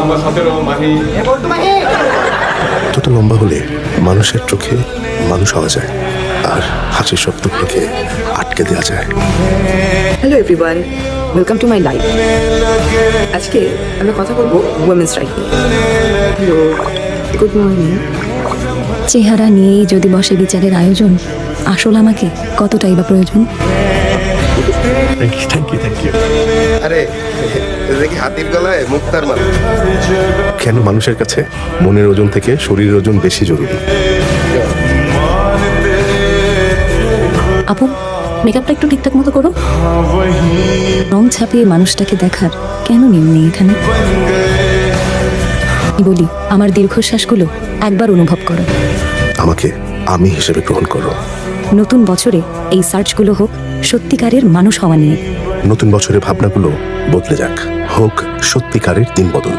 আমার 17 মাহি। যত লম্বা হলে মানুষের চোখে মানুষ হওয়া যায়, আর হাসির শব্দগুলোকে আটকে দেওয়া যায়। Hello everyone, welcome to my life. আজকে আমরা কথা বলবো উইমেন্স রাইট নিয়ে। Hello, good morning. চেহারা নিয়েই যদি বসে বিচারের আয়োজন, আসল আমাকে কতটাই বা প্রয়োজন? Thank you. আরে এটা কি হাতির গলায় মুক্তার মানুষ? কেন মানুষের কাছে মনের ওজন থেকে শরীরের ওজন বেশি জরুরি? আপু, মেকআপটা একটু ঠিকঠাক মতো করো। রং ছাপিয়ে মানুষটাকে দেখার কেন নিয়ম নেই এখানে? বলি, আমার দীর্ঘশ্বাসগুলো একবার অনুভব করো। আমাকে আমি হিসেবে গ্রহণ করো। নতুন বছরে এই সার্চগুলো হোক সত্যিকারের মানুষ হওয়া নিয়ে। নতুন বছরের ভাবনাগুলো বদলে যাক, হোক সত্যিকারের দিন বদল।